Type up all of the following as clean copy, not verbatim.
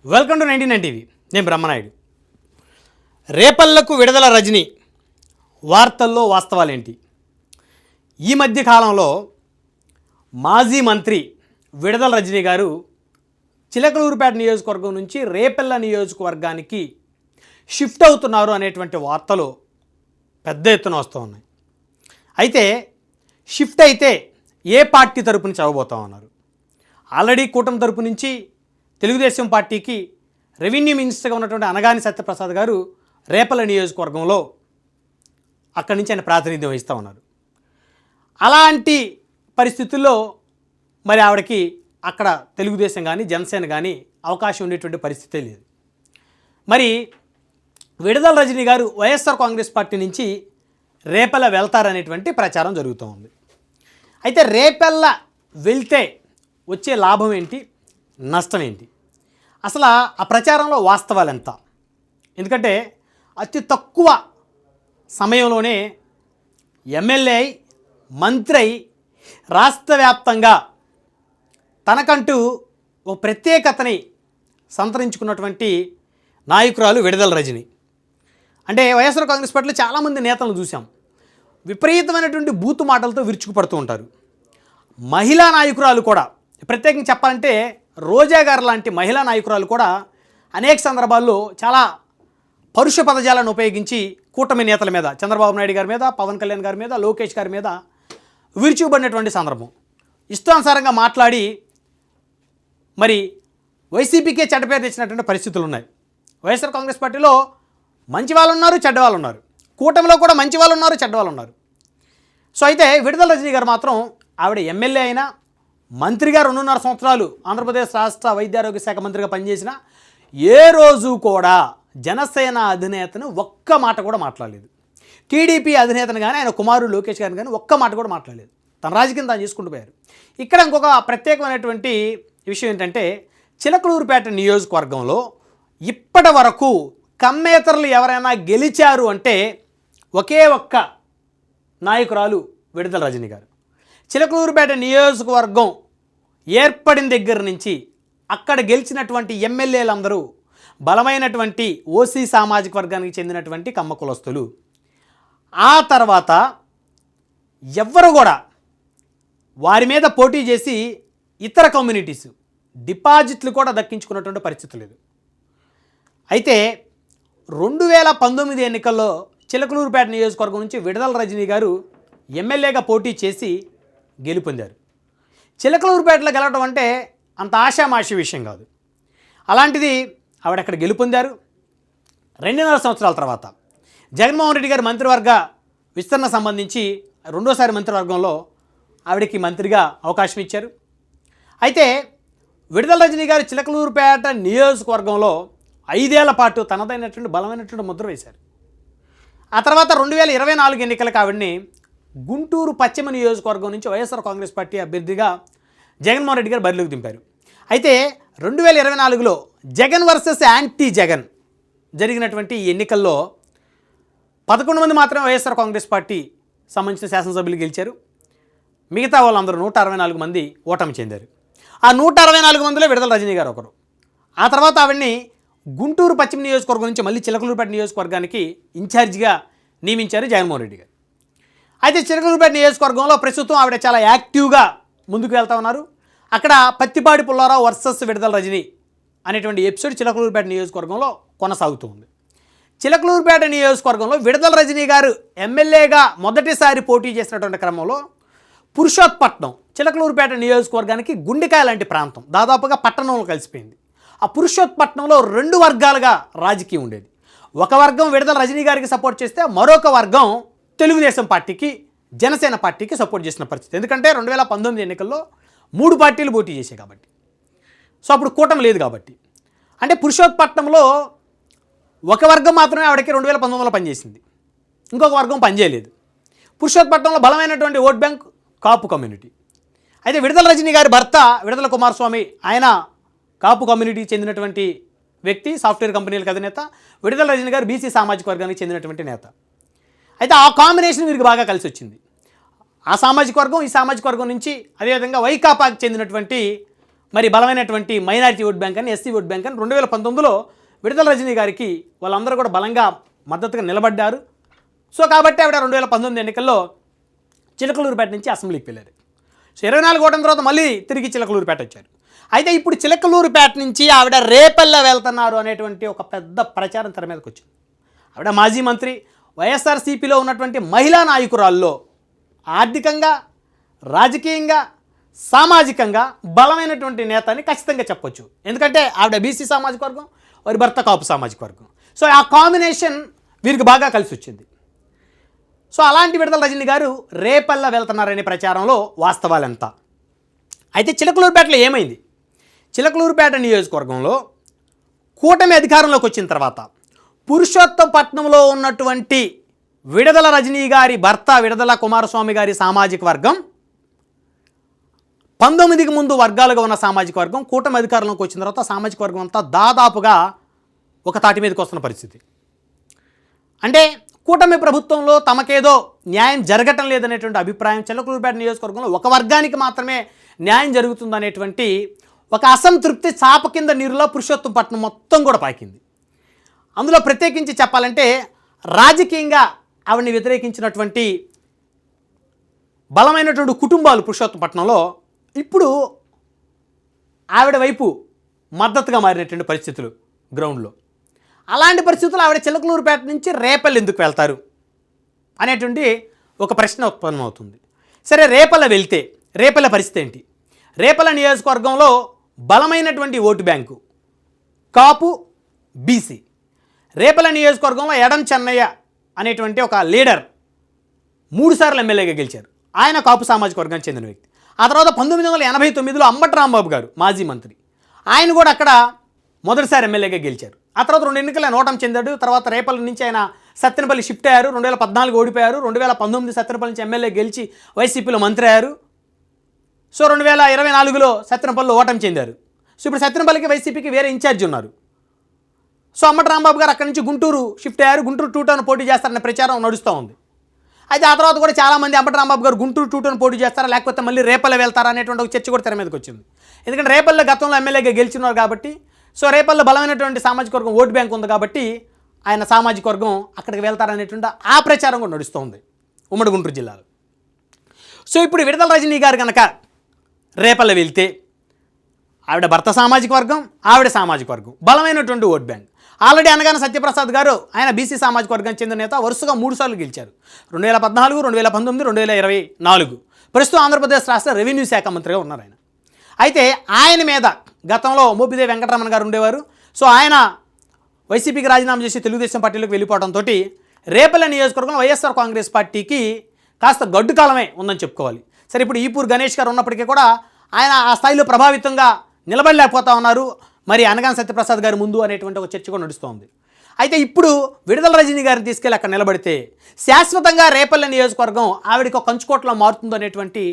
Welcome to 99 TV. నేను బ్రహ్మనాయుడు. రేపల్లకు విడుదల రజనీ వార్తల్లో వాస్తవాలేంటి? ఈ మధ్య కాలంలో మాజీ మంత్రి విడుదల రజనీ గారు చిలకలూరుపేట నియోజకవర్గం నుంచి రేపల్ల నియోజకవర్గానికి షిఫ్ట్ అవుతున్నారు అనేటువంటి వార్తలు పెద్ద ఎత్తున వస్తూ ఉన్నాయి. అయితే షిఫ్ట్ అయితే ఏ పార్టీ తరపున చదవబోతా ఉన్నారు? ఆల్రెడీ కూటమి తరపు నుంచి తెలుగుదేశం పార్టీకి రెవెన్యూ మినిస్టర్గా ఉన్నటువంటి అనగాని సత్యప్రసాద్ గారు రేపల్ల నియోజకవర్గంలో అక్కడి నుంచి ఆయన ప్రాతినిధ్యం వహిస్తూ ఉన్నారు. అలాంటి పరిస్థితుల్లో మరి ఆవిడకి అక్కడ తెలుగుదేశం కానీ జనసేన కానీ అవకాశం ఉండేటువంటి పరిస్థితే లేదు. మరి విడుదల రజనీ గారు వైఎస్ఆర్ కాంగ్రెస్ పార్టీ నుంచి రేపల్ల వెళ్తారనేటువంటి ప్రచారం జరుగుతూ ఉంది. అయితే రేపల్ల వెళ్తే వచ్చే లాభం ఏంటి, నష్టం ఏంటి, అసలు ఆ ప్రచారంలో వాస్తవాలు ఎంత? ఎందుకంటే అతి తక్కువ సమయంలోనే ఎమ్మెల్యే అయి మంత్రి అయి రాష్ట్ర వ్యాప్తంగా తనకంటూ ఒక ప్రత్యేకతని సంతరించుకున్నటువంటి నాయకురాలు విడుదల రజనీ. అంటే వైఎస్ఆర్ కాంగ్రెస్ పార్టీలో చాలామంది నేతలను చూసాం, విపరీతమైనటువంటి బూతు మాటలతో విరుచుకుపడుతూ ఉంటారు. మహిళా నాయకురాలు కూడా, ప్రత్యేకంగా చెప్పాలంటే రోజా గారు లాంటి మహిళా నాయకురాలు కూడా అనేక సందర్భాల్లో చాలా పరుష పదజాలను ఉపయోగించి కూటమి నేతల మీద, చంద్రబాబు నాయుడు గారి మీద, పవన్ కళ్యాణ్ గారి మీద, లోకేష్ గారి మీద విరుచుకుపడినటువంటి సందర్భం. ఇష్టానుసారంగా మాట్లాడి మరి వైసీపీకే చెడ్డపేరు తెచ్చినటువంటి పరిస్థితులు ఉన్నాయి. వైఎస్ఆర్ కాంగ్రెస్ పార్టీలో మంచి వాళ్ళు ఉన్నారు, చెడ్డ వాళ్ళు ఉన్నారు. కూటమిలో కూడా మంచి వాళ్ళు ఉన్నారు, చెడ్డ వాళ్ళు ఉన్నారు. సో అయితే విడుదల రజనీ గారు మాత్రం ఆవిడ ఎమ్మెల్యే అయినా, మంత్రిగా 2.5 సంవత్సరాలు ఆంధ్రప్రదేశ్ రాష్ట్ర వైద్యారోగ్య శాఖ మంత్రిగా పనిచేసిన ఏ రోజు కూడా జనసేన అధినేతను ఒక్క మాట కూడా మాట్లాడలేదు. టీడీపీ అధినేతను కానీ ఆయన కుమారుడు లోకేష్ గారిని కానీ ఒక్క మాట కూడా మాట్లాడలేదు. తన రాజకీయం తాను చేసుకుంటూ పోయారు. ఇక్కడ ఇంకొక ప్రత్యేకమైనటువంటి విషయం ఏంటంటే, చిలకలూరుపేట నియోజకవర్గంలో ఇప్పటి వరకు కమ్మేతరులు ఎవరైనా గెలిచారు అంటే ఒకే ఒక్క నాయకురాలు విడుదల రజనీ గారు. చిలకలూరుపేట నియోజకవర్గం ఏర్పడిన దగ్గర నుంచి అక్కడ గెలిచినటువంటి ఎమ్మెల్యేలందరూ బలమైనటువంటి ఓసీ సామాజిక వర్గానికి చెందినటువంటి కమ్మ కులస్తులు. ఆ తర్వాత ఎవ్వరు కూడా వారి మీద పోటీ చేసి ఇతర కమ్యూనిటీస్ డిపాజిట్లు కూడా దక్కించుకున్నటువంటి పరిస్థితి లేదు. అయితే 2019 ఎన్నికల్లో చిలకలూరుపేట నియోజకవర్గం నుంచి విడుదల రజనీ గారు ఎమ్మెల్యేగా పోటీ చేసి గెలుపొందారు. చిలకలూరుపేటలో గెలవడం అంటే అంత ఆషామాషి విషయం కాదు. అలాంటిది ఆవిడ అక్కడ గెలుపొందారు. 2.5 సంవత్సరాల తర్వాత జగన్మోహన్ రెడ్డి గారి మంత్రివర్గ విస్తరణ సంబంధించి రెండోసారి మంత్రివర్గంలో ఆవిడకి మంత్రిగా అవకాశం ఇచ్చారు. అయితే విడుదల రజనీ గారు చిలకలూరుపేట నియోజకవర్గంలో 5 ఏళ్ల పాటు తనదైనటువంటి బలమైనటువంటి ముద్ర వేశారు. ఆ తర్వాత 2024 ఎన్నికలకు ఆవిడని గుంటూరు పశ్చిమ నియోజకవర్గం నుంచి వైఎస్ఆర్ కాంగ్రెస్ పార్టీ అభ్యర్థిగా జగన్మోహన్ రెడ్డి గారు బరిలోకి దింపారు. అయితే 2024లో జగన్ వర్సెస్ యాంటీ జగన్ జరిగినటువంటి ఈ ఎన్నికల్లో 11 మంది మాత్రమే వైఎస్ఆర్ కాంగ్రెస్ పార్టీ సంబంధించిన శాసనసభ్యులు గెలిచారు. మిగతా వాళ్ళందరూ 164 మంది ఓటమి చెందారు. ఆ 164 మందిలో విడుదల రజనీ గారు ఒకరు. ఆ తర్వాత ఆవిడ్ని గుంటూరు పశ్చిమ నియోజకవర్గం నుంచి మళ్ళీ చిలకలూరుపేట నియోజకవర్గానికి ఇన్ఛార్జిగా నియమించారు జగన్మోహన్ రెడ్డి గారు. అయితే చిలకలూరుపేట నియోజకవర్గంలో ప్రస్తుతం ఆవిడ చాలా యాక్టివ్గా ముందుకు వెళ్తూ ఉన్నారు. అక్కడ పత్తిపాటి పుల్లారావు వర్సెస్ విడుదల రజనీ అనేటువంటి ఎపిసోడ్ చిలకలూరుపేట నియోజకవర్గంలో కొనసాగుతూ ఉంది. చిలకలూరుపేట నియోజకవర్గంలో విడుదల రజనీ గారు ఎమ్మెల్యేగా మొదటిసారి పోటీ చేసినటువంటి క్రమంలో పురుషోత్పట్నం చిలకలూరుపేట నియోజకవర్గానికి గుండెకాయ లాంటి ప్రాంతం, దాదాపుగా పట్టణంలో కలిసిపోయింది. ఆ పురుషోత్పట్నంలో 2 వర్గాలుగా రాజకీయం ఉండేది. ఒక వర్గం విడుదల రజనీ గారికి సపోర్ట్ చేస్తే మరొక వర్గం తెలుగుదేశం పార్టీకి, జనసేన పార్టీకి సపోర్ట్ చేసిన పరిస్థితి. ఎందుకంటే 2019 ఎన్నికల్లో 3 పార్టీలు పోటీ చేశాయి కాబట్టి. సో అప్పుడు కూటమి లేదు కాబట్టి. అంటే పురుషోత్పట్నంలో ఒక వర్గం మాత్రమే ఆవిడకి 2019లో పనిచేసింది, ఇంకొక వర్గం పనిచేయలేదు. పురుషోత్పట్నంలో బలమైనటువంటి ఓట్ బ్యాంక్ కాపు కమ్యూనిటీ. అయితే విడుదల రజనీ గారి భర్త విడుదల కుమారస్వామి, ఆయన కాపు కమ్యూనిటీకి చెందినటువంటి వ్యక్తి, సాఫ్ట్వేర్ కంపెనీలకు అధినేత. విడుదల రజనీ గారు బీసీ సామాజిక వర్గానికి చెందినటువంటి నేత. అయితే ఆ కాంబినేషన్ వీరికి బాగా కలిసి వచ్చింది. ఆ సామాజిక వర్గం ఈ సామాజిక వర్గం నుంచి, అదేవిధంగా వైకాపాకి చెందినటువంటి మరి బలమైనటువంటి మైనారిటీ ఓట్ బ్యాంక్ అని, ఎస్సీ ఓట్ బ్యాంక్ అని 2019లో విడుదల రజనీ గారికి వాళ్ళందరూ కూడా బలంగా మద్దతుగా నిలబడ్డారు. సో కాబట్టి ఆవిడ 2019 ఎన్నికల్లో చిలకలూరుపేట నుంచి అసెంబ్లీకి వెళ్ళారు. సో 24 ఓటమి తర్వాత మళ్ళీ తిరిగి చిలకలూరుపేట వచ్చారు. అయితే ఇప్పుడు చిలకలూరుపేట నుంచి ఆవిడ రేపల్లె వెళ్తున్నారు అనేటువంటి ఒక పెద్ద ప్రచారం తెర మీదకి వచ్చింది. ఆవిడ మాజీ మంత్రి, వైఎస్ఆర్సీపీలో ఉన్నటువంటి మహిళా నాయకురాల్లో ఆర్థికంగా, రాజకీయంగా, సామాజికంగా బలమైనటువంటి నేత అని ఖచ్చితంగా చెప్పొచ్చు. ఎందుకంటే ఆవిడ బీసీ సామాజిక వర్గం, వారి భర్త కాపు సామాజిక వర్గం. సో ఆ కాంబినేషన్ వీరికి బాగా కలిసి వచ్చింది. సో అలాంటి విడుదల రజనీ గారు రేపల్లె వెళ్తున్నారనే ప్రచారంలో వాస్తవాలు ఎంత? అయితే చిలకలూరుపేటలో ఏమైంది? చిలకలూరుపేట నియోజకవర్గంలో కూటమి అధికారంలోకి వచ్చిన తర్వాత పురుషోత్తపట్నంలో ఉన్నటువంటి విడుదల రజనీ గారి భర్త విడుదల కుమారస్వామి గారి సామాజిక వర్గం 19కి ముందు వర్గాలుగా ఉన్న సామాజిక వర్గం కూటమి అధికారంలోకి వచ్చిన తర్వాత సామాజిక వర్గం అంతా దాదాపుగా ఒక తాటి మీదకి వస్తున్న పరిస్థితి. అంటే కూటమి ప్రభుత్వంలో తమకేదో న్యాయం జరగటం లేదనేటువంటి అభిప్రాయం, చిలకలూరుపేట నియోజకవర్గంలో ఒక వర్గానికి మాత్రమే న్యాయం జరుగుతుందనేటువంటి ఒక అసంతృప్తి చాప కింద నీరులో పురుషోత్తపట్నం మొత్తం కూడా పాకింది. అందులో ప్రత్యేకించి చెప్పాలంటే రాజకీయంగా ఆవిడని వ్యతిరేకించినటువంటి బలమైనటువంటి కుటుంబాలు పురుషోత్తపట్నంలో ఇప్పుడు ఆవిడ వైపు మద్దతుగా మారినటువంటి పరిస్థితులు గ్రౌండ్లో. అలాంటి పరిస్థితులు ఆవిడ చిలకలూరుపేట నుంచి రేపల్లె ఎందుకు వెళ్తారు అనేటువంటి ఒక ప్రశ్న ఉత్పన్నమవుతుంది. సరే, రేపల్లె వెళ్తే రేపల్లె పరిస్థితి ఏంటి? రేపల్లె నియోజకవర్గంలో బలమైనటువంటి ఓటు బ్యాంకు కాపు, బీసీ. రేపల్లె నియోజకవర్గంలో ఎడం చెన్నయ్య అనేటువంటి ఒక లీడర్ 3 సార్లు ఎమ్మెల్యేగా గెలిచారు. ఆయన కాపు సామాజిక వర్గానికి చెందిన వ్యక్తి. ఆ తర్వాత 1989లో అంబటి రాంబాబు గారు మాజీ మంత్రి, ఆయన కూడా అక్కడ మొదటిసారి ఎమ్మెల్యేగా గెలిచారు. ఆ తర్వాత 2 ఎన్నికల ఓటమి చెందాడు. తర్వాత రేపల్లె నుంచి ఆయన సత్తెనపల్లి షిఫ్ట్ అయ్యారు. 2014 ఓడిపోయారు. 2019 సత్తెనపల్లి నుంచి ఎమ్మెల్యే గెలిచి వైసీపీలో మంత్రి అయ్యారు. సో 2024లో సత్తెనపల్లిలో ఓటమి చెందారు. సో ఇప్పుడు సత్తెనపల్లికి వైసీపీకి వేరే ఇన్ఛార్జ్ ఉన్నారు. సో అంబటి రాంబాబు గారు అక్కడి నుంచి గుంటూరు షిఫ్ట్ అయ్యారు. గుంటూరు 2 టౌన్ పోటీ చేస్తారన్న ప్రచారం నడుస్తూ ఉంది. అయితే ఆ తర్వాత కూడా చాలామంది అంబటి రాంబాబు గారు గుంటూరు 2 టౌన్ పోటీ చేస్తారా లేకపోతే మళ్ళీ రేపల్లె వెళ్తారా అనేటువంటి ఒక చర్చ కూడా తెర మీదకి వచ్చింది. ఎందుకంటే రేపల్లె గతంలో ఎమ్మెల్యేగా గెలిచినారు కాబట్టి, సో రేపల్లె బలమైనటువంటి సామాజిక వర్గం ఓటు బ్యాంక్ ఉంది కాబట్టి ఆయన సామాజిక వర్గం అక్కడికి వెళ్తారనేటువంటి ఆ ప్రచారం కూడా నడుస్తుంది ఉమ్మడి గుంటూరు జిల్లాలో. సో ఇప్పుడు విడుదల రజనీ గారు కనుక రేపల్లె వెళ్తే ఆవిడ భర్త సామాజిక వర్గం, ఆవిడ సామాజిక వర్గం బలమైనటువంటి ఓట్ బ్యాంక్. ఆల్రెడీ అనగానే సత్యప్రసాద్ గారు ఆయన బీసీ సామాజిక వర్గానికి చెందిన నేత, వరుసగా 3 సార్లు గెలిచారు. 2014, 2019, 2024. ప్రస్తుతం ఆంధ్రప్రదేశ్ రాష్ట్ర రెవెన్యూ శాఖ మంత్రిగా ఉన్నారు ఆయన. అయితే ఆయన మీద గతంలో మోపిదేవి వెంకటరమణ గారు ఉండేవారు. సో ఆయన వైసీపీకి రాజీనామా చేసి తెలుగుదేశం పార్టీలోకి వెళ్ళిపోవడంతో రేపల్లె నియోజకవర్గంలో వైఎస్ఆర్ కాంగ్రెస్ పార్టీకి కాస్త గడ్డు కాలమే ఉందని చెప్పుకోవాలి. సరే, ఇప్పుడు ఈపూర్ గణేష్ గారు ఉన్నప్పటికీ కూడా ఆయన ఆ స్థాయిలో ప్రభావితంగా నిలబడలేకపోతా ఉన్నారు. మరి అనగానే సత్యప్రసాద్ గారి ముందు అనేటువంటి ఒక చర్చ కూడా నడుస్తోంది. అయితే ఇప్పుడు విడుదల రజనీ గారిని తీసుకెళ్ళి అక్కడ నిలబడితే శాశ్వతంగా రేపల్లె నియోజకవర్గం ఆవిడకి ఒక కంచుకోటలో మారుతుంది అనేటువంటి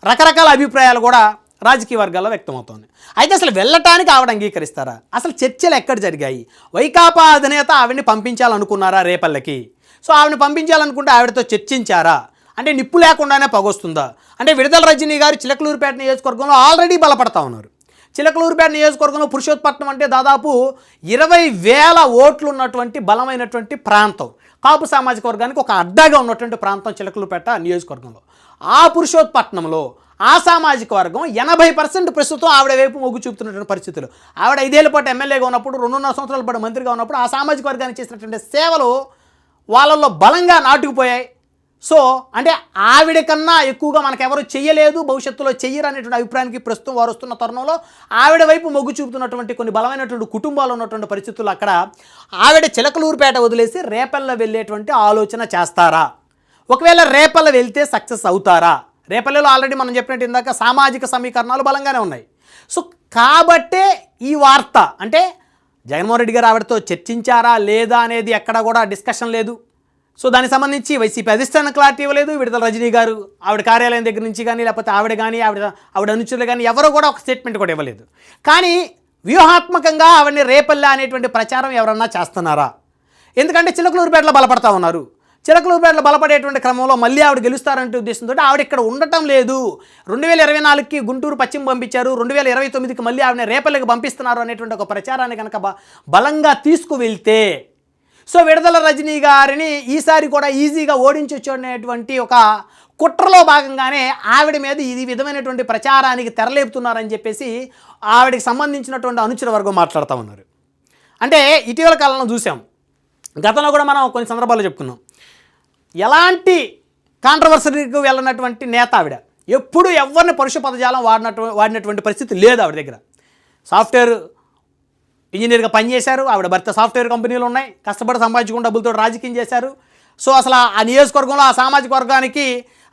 రకరకాల అభిప్రాయాలు కూడా రాజకీయ వర్గాల్లో వ్యక్తమవుతోంది. అయితే అసలు వెళ్ళటానికి ఆవిడ అంగీకరిస్తారా? అసలు చర్చలు ఎక్కడ జరిగాయి? వైకాపా అధినేత ఆవిడని పంపించాలనుకున్నారా రేపల్లెకి? సో ఆవిడని పంపించాలనుకుంటే ఆవిడతో చర్చించారా? అంటే నిప్పు లేకుండానే పగొస్తుందా? అంటే విడుదల రజనీ గారు చిలకలూరుపేట నియోజకవర్గంలో ఆల్రెడీ బలపడతా ఉన్నారు. చిలకలూరుపేట నియోజకవర్గంలో పురుషోత్తపట్నం అంటే దాదాపు 20,000 ఓట్లు ఉన్నటువంటి బలమైనటువంటి ప్రాంతం, కాపు సామాజిక వర్గానికి ఒక అడ్డాగా ఉన్నటువంటి ప్రాంతం చిలకలూరుపేట నియోజకవర్గంలో. ఆ పురుషోత్తపట్నంలో ఆ సామాజిక వర్గం 80% ప్రస్తుతం ఆవిడ వైపు మొగ్గు చూపుతున్నటువంటి పరిస్థితులు. ఆవిడ 5 ఏళ్ల పాటు ఎమ్మెల్యేగా ఉన్నప్పుడు, 2.5 సంవత్సరాల పాటు మంత్రిగా ఉన్నప్పుడు ఆ సామాజిక వర్గానికి చేసినటువంటి సేవలు వాళ్ళల్లో బలంగా నాటుకుపోయాయి. సో అంటే ఆవిడ కన్నా ఎక్కువగా మనకెవరు చెయ్యలేదు, భవిష్యత్తులో చెయ్యరు అనేటువంటి అభిప్రాయానికి ప్రస్తుతం వారు వస్తున్న తరుణంలో ఆవిడ వైపు మొగ్గు చూపుతున్నటువంటి కొన్ని బలమైనటువంటి కుటుంబాలు ఉన్నటువంటి పరిస్థితులు అక్కడ ఆవిడ చిలకలూరుపేట వదిలేసి రేపల్లె వెళ్ళేటువంటి ఆలోచన చేస్తారా? ఒకవేళ రేపల్లె వెళ్తే సక్సెస్ అవుతారా? రేపల్లెలో ఆల్రెడీ మనం చెప్పినట్టు ఇందాక సామాజిక సమీకరణాలు బలంగానే ఉన్నాయి. సో కాబట్టే ఈ వార్త, అంటే జగన్మోహన్ రెడ్డి గారు ఆవిడతో చర్చించారా లేదా అనేది ఎక్కడ కూడా డిస్కషన్ లేదు. సో దానికి సంబంధించి వైసీపీ అధిష్టానం క్లారిటీ ఇవ్వలేదు. విడుదల రజనీ గారు ఆవిడ కార్యాలయం దగ్గర నుంచి కానీ లేకపోతే ఆవిడ కానీ ఆవిడ అనుచరులు కానీ ఎవరో కూడా ఒక స్టేట్మెంట్ కూడా ఇవ్వలేదు. కానీ వ్యూహాత్మకంగా ఆవిడని రేపల్లె అనేటువంటి ప్రచారం ఎవరన్నా చేస్తున్నారా? ఎందుకంటే చిలకలూరుపేటలో బలపడతా ఉన్నారు. చిలకలూరుపేటలో బలపడేటువంటి క్రమంలో మళ్ళీ ఆవిడ గెలుస్తారంటే ఉద్దేశంతో ఆవిడ ఇక్కడ ఉండటం లేదు. 2024కి గుంటూరు పశ్చిమ పంపించారు, 2029కి మళ్ళీ ఆవిడని రేపల్లెకి పంపిస్తున్నారు అనేటువంటి ఒక ప్రచారాన్ని కనుక బలంగా తీసుకువెళ్తే సో విడుదల రజనీ గారిని ఈసారి కూడా ఈజీగా ఓడించొచ్చు అనేటువంటి ఒక కుట్రలో భాగంగానే ఆవిడ మీద ఈ విధమైనటువంటి ప్రచారానికి తెరలేపుతున్నారని చెప్పేసి ఆవిడకి సంబంధించినటువంటి అనుచర వర్గం మాట్లాడుతూ ఉన్నారు. అంటే ఇటీవల కాలంలో చూసాం, గతంలో కూడా మనం కొన్ని సందర్భాల్లో చెప్పుకున్నాం, ఎలాంటి కాంట్రవర్సరీకి వెళ్ళినటువంటి నేత ఆవిడ. ఎప్పుడు ఎవరిని పరుష పదజాలం వాడినటువంటి పరిస్థితి లేదు ఆవిడ దగ్గర. సాఫ్ట్వేర్ ఇంజనీర్గా పనిచేశారు, ఆవిడ భర్త సాఫ్ట్వేర్ కంపెనీలు ఉన్నాయి, కష్టపడి సంపాదించుకున్న డబ్బులతో రాజకీయం చేశారు. సో అసలు ఆ నియోజకవర్గంలో ఆ సామాజిక వర్గానికి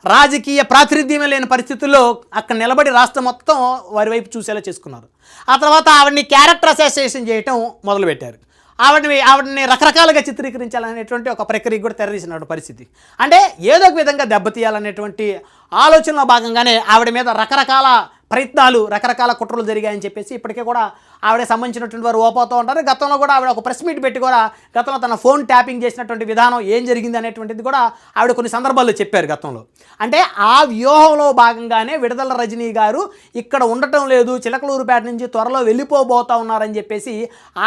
రాజకీయ ప్రాతినిధ్యమే లేని పరిస్థితుల్లో అక్కడ నిలబడి రాష్ట్రం మొత్తం వారి వైపు చూసేలా చేసుకున్నారు. ఆ తర్వాత ఆవిడని క్యారెక్టర్ అసోసియేషన్ చేయటం మొదలుపెట్టారు. ఆవిడని రకరకాలుగా చిత్రీకరించాలనేటువంటి ఒక ప్రక్రియ కూడా తెరదీసిన పరిస్థితి. అంటే ఏదో ఒక విధంగా దెబ్బతీయాలనేటువంటి ఆలోచనలో భాగంగానే ఆవిడ మీద రకరకాల ప్రయత్నాలు, రకరకాల కుట్రలు జరిగాయని చెప్పేసి ఇప్పటికే కూడా ఆవిడ సంబంధించినటువంటి వారు ఓపోతూ ఉంటారు. గతంలో కూడా ఆవిడ ఒక ప్రెస్ మీట్ పెట్టి కూడా గతంలో తన ఫోన్ ట్యాపింగ్ చేసినటువంటి విధానం ఏం జరిగింది అనేటువంటిది కూడా ఆవిడ కొన్ని సందర్భాల్లో చెప్పారు గతంలో. అంటే ఆ వ్యూహంలో భాగంగానే విడుదల రజనీ గారు ఇక్కడ ఉండటం లేదు, చిలకలూరుపేట నుంచి త్వరలో వెళ్ళిపోబోతా ఉన్నారని చెప్పేసి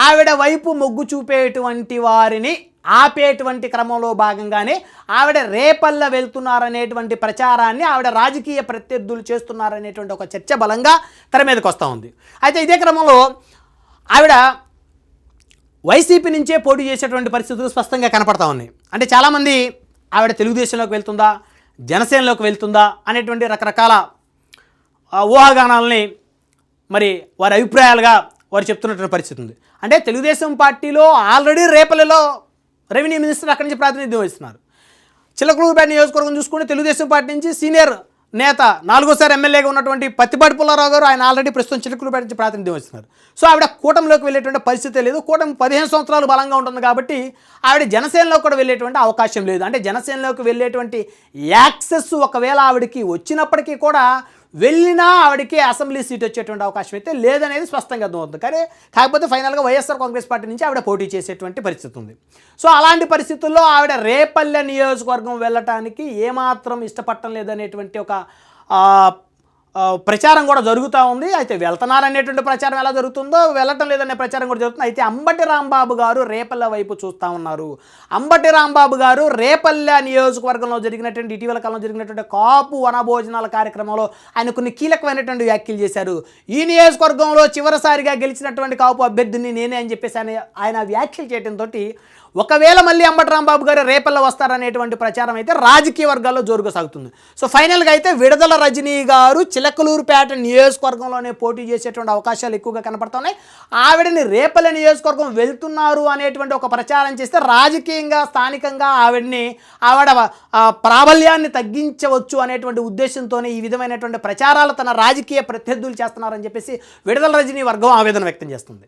ఆవిడ వైపు మొగ్గు చూపేటువంటి వారిని ఆపేటువంటి క్రమంలో భాగంగానే ఆవిడ రేపల్ల వెళ్తున్నారనేటువంటి ప్రచారాన్ని ఆవిడ రాజకీయ ప్రత్యర్థులు చేస్తున్నారనేటువంటి ఒక చర్చ బలంగా తెర మీదకి వస్తూ ఉంది. అయితే ఇదే క్రమంలో ఆవిడ వైసీపీ నుంచే పోటీ చేసేటువంటి పరిస్థితులు స్పష్టంగా కనపడతా ఉన్నాయి. అంటే చాలామంది ఆవిడ తెలుగుదేశంలోకి వెళ్తుందా, జనసేనలోకి వెళ్తుందా అనేటువంటి రకరకాల ఊహాగానాలని మరి వారి అభిప్రాయాలుగా వారు చెప్తున్నటువంటి పరిస్థితి ఉంది. అంటే తెలుగుదేశం పార్టీలో ఆల్రెడీ రేపల్లెలో రెవెన్యూ మినిస్టర్ అక్కడి నుంచి ప్రాతినిధ్యం వహిస్తున్నారు. చిలకలూరుపేట నియోజకవర్గం చూసుకుంటే తెలుగుదేశం పార్టీ నుంచి సీనియర్ నేత 4వ ఎమ్మెల్యేగా ఉన్నటువంటి పత్తిపాటి పుల్లారావు గారు ఆయన ఆల్రెడీ ప్రస్తుతం చిలకలూరుపేట నుంచి ప్రాతినిధ్యం వహిస్తున్నారు. సో ఆవిడ కూటమిలోకి వెళ్ళేటువంటి పరిస్థితి లేదు. కూటమి 15 సంవత్సరాలు బలంగా ఉంటుంది కాబట్టి ఆవిడ జనసేనలో కూడా వెళ్ళేటువంటి అవకాశం లేదు. అంటే జనసేనలోకి వెళ్ళేటువంటి యాక్సెస్ ఒకవేళ ఆవిడకి వచ్చినప్పటికీ కూడా వెళ్ళినా ఆవిడకి అసెంబ్లీ సీట్ వచ్చేటువంటి అవకాశం అయితే లేదనేది స్పష్టంగా అర్థమవుతుంది. కానీ కాకపోతే ఫైనల్గా వైఎస్ఆర్ కాంగ్రెస్ పార్టీ నుంచి ఆవిడ పోటీ చేసేటువంటి పరిస్థితి ఉంది. సో అలాంటి పరిస్థితుల్లో ఆవిడ రేపల్లె నియోజకవర్గం వెళ్ళటానికి ఏమాత్రం ఇష్టపడటం లేదనేటువంటి ఒక ప్రచారం కూడా జరుగుతూ ఉంది. అయితే వెళ్తున్నారనేటువంటి ప్రచారం ఎలా జరుగుతుందో వెళ్ళటం లేదనే ప్రచారం కూడా జరుగుతుంది. అయితే అంబటి రాంబాబు గారు రేపల్లె వైపు చూస్తూ ఉన్నారు. అంబటి రాంబాబు గారు రేపల్లె నియోజకవర్గంలో జరిగినటువంటి ఇటీవల కాలంలో జరిగినటువంటి కాపు వనభోజనాల కార్యక్రమంలో ఆయన కొన్ని కీలకమైనటువంటి వ్యాఖ్యలు చేశారు. ఈ నియోజకవర్గంలో చివరిసారిగా గెలిచినటువంటి కాపు అభ్యర్థిని నేనే అని చెప్పేసి ఆయన వ్యాఖ్యలు చేయడంతో ఒకవేళ మళ్ళీ అంబటి రాంబాబు గారు రేపల్లె వస్తారనేటువంటి ప్రచారం అయితే రాజకీయ వర్గాల్లో జోరుగా సాగుతుంది. సో ఫైనల్గా అయితే విడుదల రజనీ గారు చిలకలూరుపేట నియోజకవర్గంలోనే పోటీ చేసేటువంటి అవకాశాలు ఎక్కువగా కనపడుతున్నాయి. ఆవిడని రేపల్లె నియోజకవర్గం వెళ్తున్నారు అనేటువంటి ఒక ప్రచారం చేస్తే రాజకీయంగా స్థానికంగా ఆవిడ ప్రాబల్యాన్ని తగ్గించవచ్చు అనేటువంటి ఉద్దేశంతోనే ఈ విధమైనటువంటి ప్రచారాలు తన రాజకీయ ప్రత్యర్థులు చేస్తున్నారని చెప్పేసి విడుదల రజనీ వర్గం ఆవేదన వ్యక్తం చేస్తుంది.